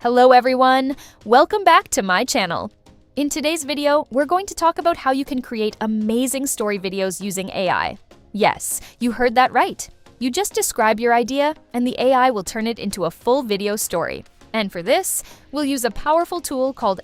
Hello everyone! Welcome back to my channel. In today's video, we're going to talk about how you can create amazing story videos using AI. Yes, you heard that right. You just describe your idea, and the AI will turn it into a full video story. And for this, we'll use a powerful tool called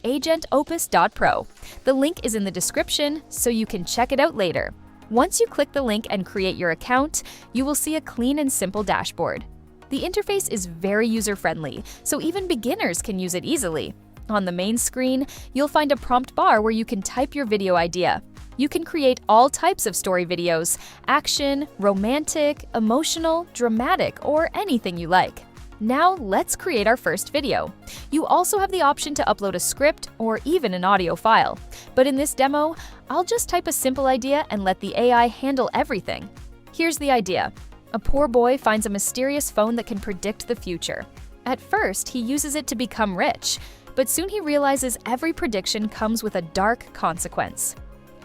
Opus.pro. The link is in the description, so you can check it out later. Once you click the link and create your account, you will see a clean and simple dashboard. The interface is very user-friendly, so even beginners can use it easily. On the main screen, you'll find a prompt bar where you can type your video idea. You can create all types of story videos: action, romantic, emotional, dramatic, or anything you like. Now let's create our first video. You also have the option to upload a script or even an audio file. But in this demo, I'll just type a simple idea and let the AI handle everything. Here's the idea. A poor boy finds a mysterious phone that can predict the future. At first, he uses it to become rich, but soon he realizes every prediction comes with a dark consequence.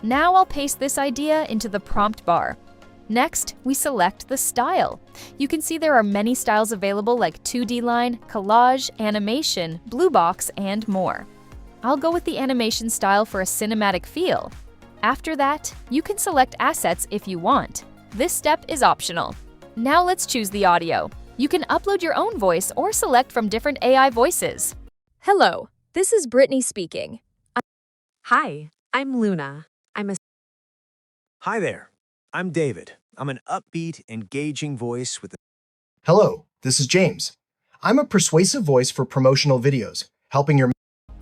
Now I'll paste this idea into the prompt bar. Next, we select the style. You can see there are many styles available like 2D line, collage, animation, blue box, and more. I'll go with the animation style for a cinematic feel. After that, you can select assets if you want. This step is optional. Now let's choose the audio. You can upload your own voice or select from different AI voices. Hello, this is Brittany speaking. Hi, I'm Luna. Hi there, I'm David. I'm an upbeat, engaging voice with a... Hello, this is James. I'm a persuasive voice for promotional videos, helping your...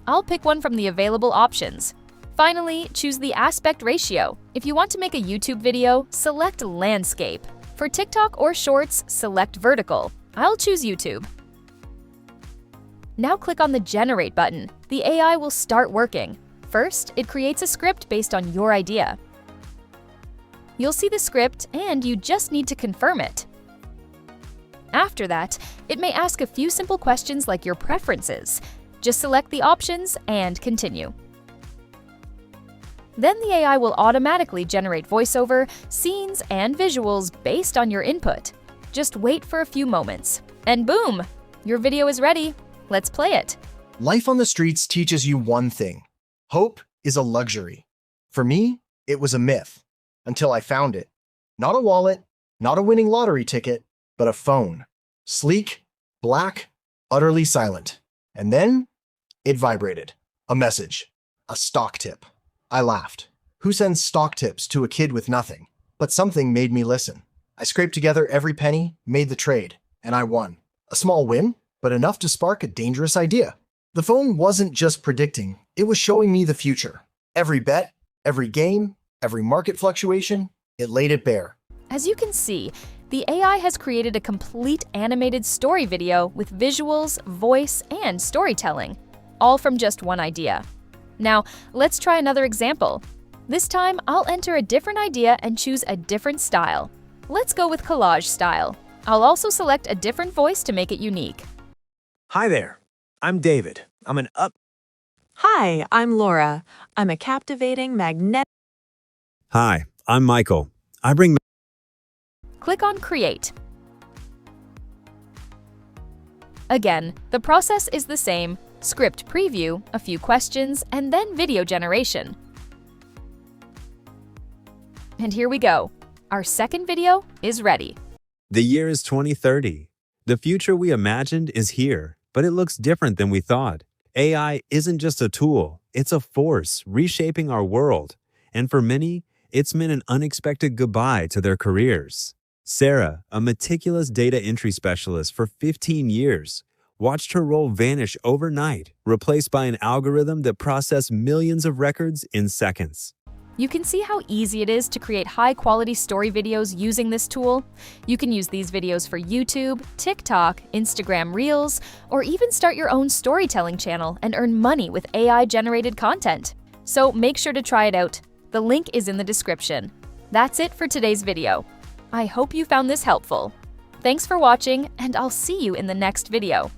I'll pick one from the available options. Finally, choose the aspect ratio. If you want to make a YouTube video, select landscape. For TikTok or Shorts, select vertical. I'll choose YouTube. Now click on the Generate button. The AI will start working. First, it creates a script based on your idea. You'll see the script, and you just need to confirm it. After that, it may ask a few simple questions like your preferences. Just select the options and continue. Then the AI will automatically generate voiceover, scenes, and visuals based on your input. Just wait for a few moments, and boom! Your video is ready. Let's play it. Life on the streets teaches you one thing. Hope is a luxury. For me, it was a myth, until I found it. Not a wallet, not a winning lottery ticket, but a phone. Sleek, black, utterly silent. And then, it vibrated. A message. A stock tip. I laughed. Who sends stock tips to a kid with nothing? But something made me listen. I scraped together every penny, made the trade, and I won. A small win, but enough to spark a dangerous idea. The phone wasn't just predicting, it was showing me the future. Every bet, every game, every market fluctuation, it laid it bare. As you can see, the AI has created a complete animated story video with visuals, voice, and storytelling, all from just one idea. Now, let's try another example. This time, I'll enter a different idea and choose a different style. Let's go with collage style. I'll also select a different voice to make it unique. Hi there, I'm David. I'm an Hi, I'm Laura. I'm a captivating, magnetic... Hi, I'm Michael. I bring... Click on Create. Again, the process is the same. Script preview, a few questions, and then video generation. And here we go. Our second video is ready. The year is 2030. The future we imagined is here, but it looks different than we thought. AI isn't just a tool, it's a force reshaping our world. And for many, it's meant an unexpected goodbye to their careers. Sarah, a meticulous data entry specialist for 15 years, watched her role vanish overnight, replaced by an algorithm that processed millions of records in seconds. You can see how easy it is to create high-quality story videos using this tool. You can use these videos for YouTube, TikTok, Instagram Reels, or even start your own storytelling channel and earn money with AI-generated content. So make sure to try it out. The link is in the description. That's it for today's video. I hope you found this helpful. Thanks for watching, and I'll see you in the next video.